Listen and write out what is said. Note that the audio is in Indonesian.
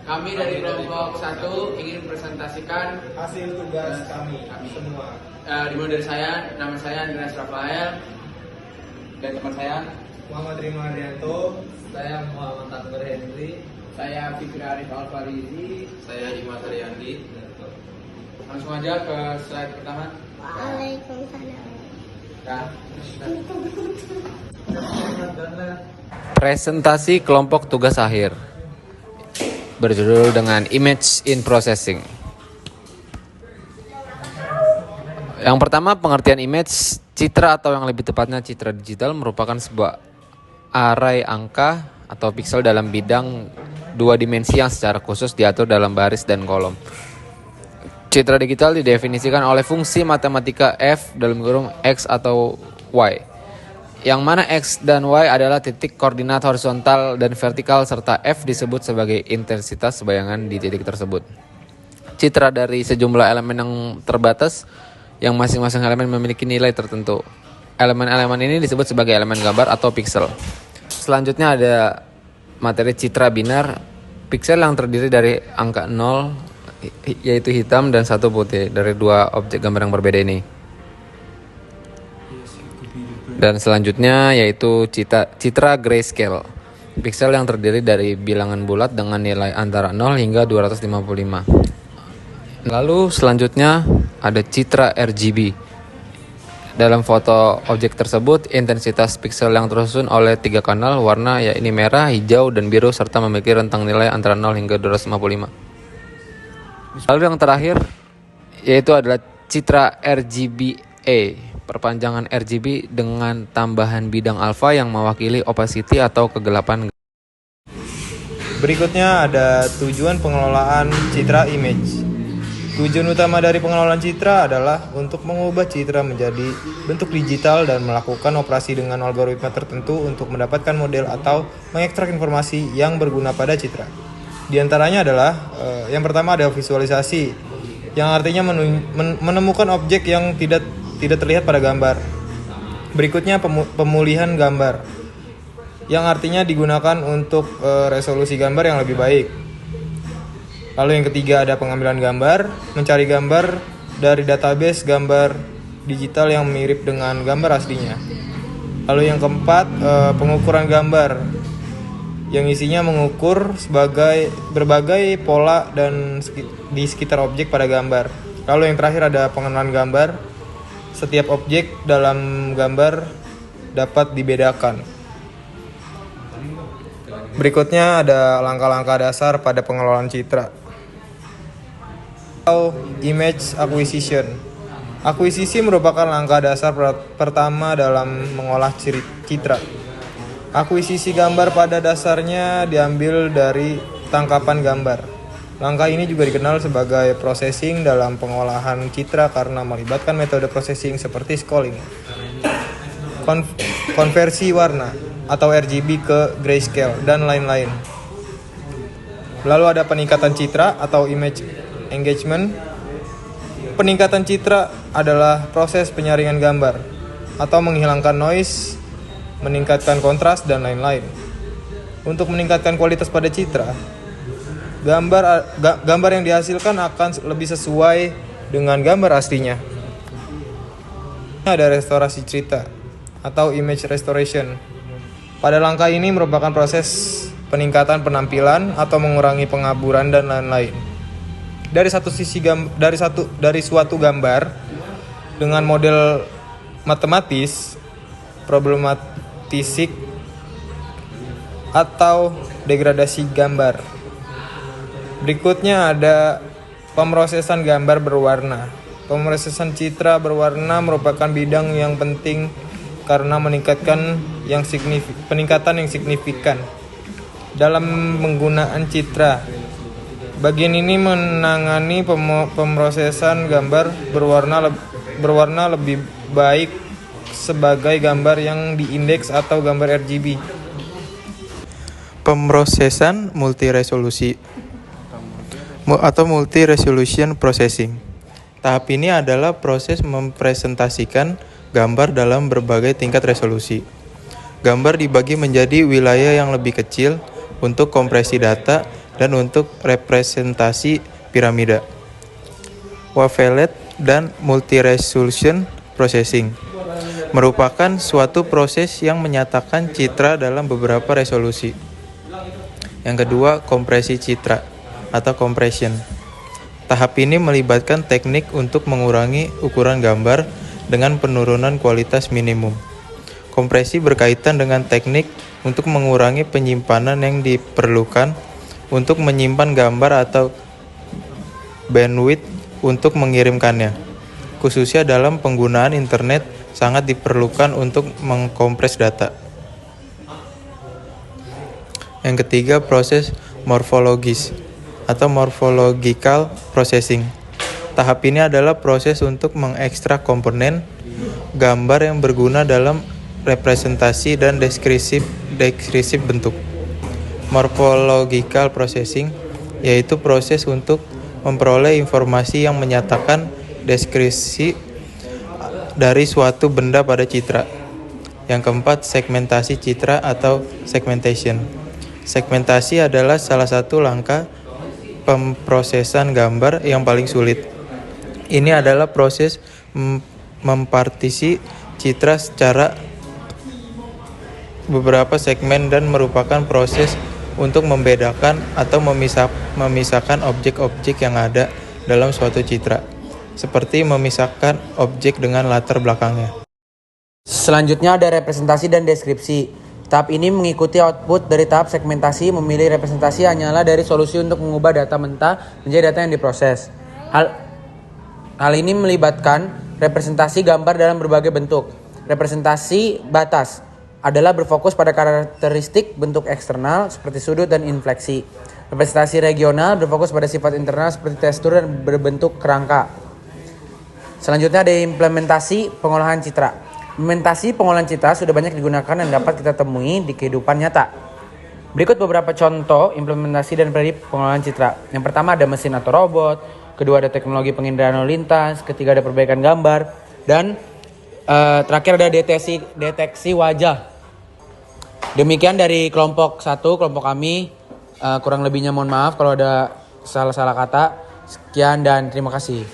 Kami dari kelompok 1 ingin presentasikan hasil tugas kami semua. Dimulai dari saya, nama saya Andreas Rafael dan teman saya Muhammad Rima Arianto, Saya Muhammad Akbar Henry. saya Fikri Arif Alfarizi. Saya Dimas Riyandi. Langsung aja ke slide pertama. Waalaikumsalam. Nah, Presentasi kelompok tugas akhir berjudul dengan Image in Processing. Yang pertama, pengertian image. Citra atau yang lebih tepatnya citra digital merupakan sebuah array angka atau piksel dalam bidang dua dimensi yang secara khusus diatur dalam baris dan kolom. Citra digital didefinisikan oleh fungsi matematika f dalam kurung x atau y, yang mana x dan y adalah titik koordinat horizontal dan vertikal serta f disebut sebagai intensitas bayangan di titik tersebut. Citra dari sejumlah elemen yang terbatas yang masing-masing elemen memiliki nilai tertentu. Elemen-elemen ini disebut sebagai elemen gambar atau piksel. Selanjutnya ada materi citra binar, piksel yang terdiri dari angka 0 yaitu hitam dan 1 putih dari dua objek gambar yang berbeda ini. Dan selanjutnya yaitu citra grayscale, piksel yang terdiri dari bilangan bulat dengan nilai antara 0 hingga 255. Lalu selanjutnya ada citra RGB. Dalam foto objek tersebut, intensitas piksel yang tersusun oleh 3 kanal warna yakni merah, hijau, dan biru serta memiliki rentang nilai antara 0 hingga 255. Lalu yang terakhir yaitu adalah citra RGBA, perpanjangan RGB dengan tambahan bidang alfa yang mewakili opacity atau kegelapan. Berikutnya ada tujuan pengelolaan citra image. Tujuan utama dari pengelolaan citra adalah untuk mengubah citra menjadi bentuk digital dan melakukan operasi dengan algoritma tertentu untuk mendapatkan model atau mengekstrak informasi yang berguna pada citra. Di antaranya adalah yang pertama ada visualisasi, yang artinya menemukan objek yang tidak terlihat pada gambar. Berikutnya pemulihan gambar, yang artinya digunakan untuk resolusi gambar yang lebih baik. Lalu yang ketiga ada pengambilan gambar, mencari gambar dari database gambar digital yang mirip dengan gambar aslinya. Lalu yang keempat, pengukuran gambar, yang isinya mengukur berbagai pola dan di sekitar objek pada gambar. Lalu yang terakhir ada pengenalan gambar. Setiap objek dalam gambar dapat dibedakan. Berikutnya ada langkah-langkah dasar pada pengelolaan citra. Image acquisition. Akuisisi merupakan langkah dasar pertama dalam mengolah citra. Akuisisi gambar pada dasarnya diambil dari tangkapan gambar. Langkah ini juga dikenal sebagai processing dalam pengolahan citra karena melibatkan metode processing seperti scrolling, konversi warna atau RGB ke grayscale, dan lain-lain. Lalu ada peningkatan citra atau image engagement. Peningkatan citra adalah proses penyaringan gambar atau menghilangkan noise, meningkatkan kontras, dan lain-lain. Untuk meningkatkan kualitas pada citra, gambar yang dihasilkan akan lebih sesuai dengan gambar aslinya. Ada restorasi citra atau image restoration. Pada langkah ini merupakan proses peningkatan penampilan atau mengurangi pengaburan dan lain-lain. Dari suatu gambar dengan model matematis, problematisik, atau degradasi gambar. Berikutnya ada pemrosesan gambar berwarna. Pemrosesan citra berwarna merupakan bidang yang penting karena peningkatan yang signifikan dalam penggunaan citra. Bagian ini menangani pemrosesan gambar berwarna lebih baik sebagai gambar yang diindeks atau gambar RGB. Pemrosesan multiresolusi atau multi-resolution processing. Tahap ini adalah proses mempresentasikan gambar dalam berbagai tingkat resolusi. Gambar dibagi menjadi wilayah yang lebih kecil untuk kompresi data dan untuk representasi piramida. Wavelet dan multi-resolution processing merupakan suatu proses yang menyatakan citra dalam beberapa resolusi. Yang kedua, kompresi citra atau compression. Tahap ini melibatkan teknik untuk mengurangi ukuran gambar dengan penurunan kualitas minimum. Kompresi berkaitan dengan teknik untuk mengurangi penyimpanan yang diperlukan untuk menyimpan gambar atau bandwidth untuk mengirimkannya. Khususnya dalam penggunaan internet sangat diperlukan untuk mengkompres data. Yang ketiga, proses morfologis atau morphological processing. Tahap ini adalah proses untuk mengekstrak komponen gambar yang berguna dalam representasi dan deskripsi bentuk. Morphological processing yaitu proses untuk memperoleh informasi yang menyatakan deskripsi dari suatu benda pada citra. Yang keempat, segmentasi citra atau segmentation. Segmentasi adalah salah satu langkah pemrosesan gambar yang paling sulit. Ini adalah proses mempartisi citra secara beberapa segmen dan merupakan proses untuk membedakan atau memisahkan objek-objek yang ada dalam suatu citra, seperti memisahkan objek dengan latar belakangnya. Selanjutnya ada representasi dan deskripsi. Tahap ini mengikuti output dari tahap segmentasi. Memilih representasi hanyalah dari solusi untuk mengubah data mentah menjadi data yang diproses. Hal ini melibatkan representasi gambar dalam berbagai bentuk. Representasi batas adalah berfokus pada karakteristik bentuk eksternal seperti sudut dan infleksi. Representasi regional berfokus pada sifat internal seperti tekstur dan berbentuk kerangka. Selanjutnya ada implementasi pengolahan citra. Implementasi pengolahan citra sudah banyak digunakan dan dapat kita temui di kehidupan nyata. Berikut beberapa contoh implementasi dan prediksi pengolahan citra. Yang pertama ada mesin atau robot, kedua ada teknologi penginderaan lalu lintas, ketiga ada perbaikan gambar, dan terakhir ada deteksi wajah. Demikian dari kelompok 1, kelompok kami. Kurang lebihnya mohon maaf kalau ada salah-salah kata. Sekian dan terima kasih.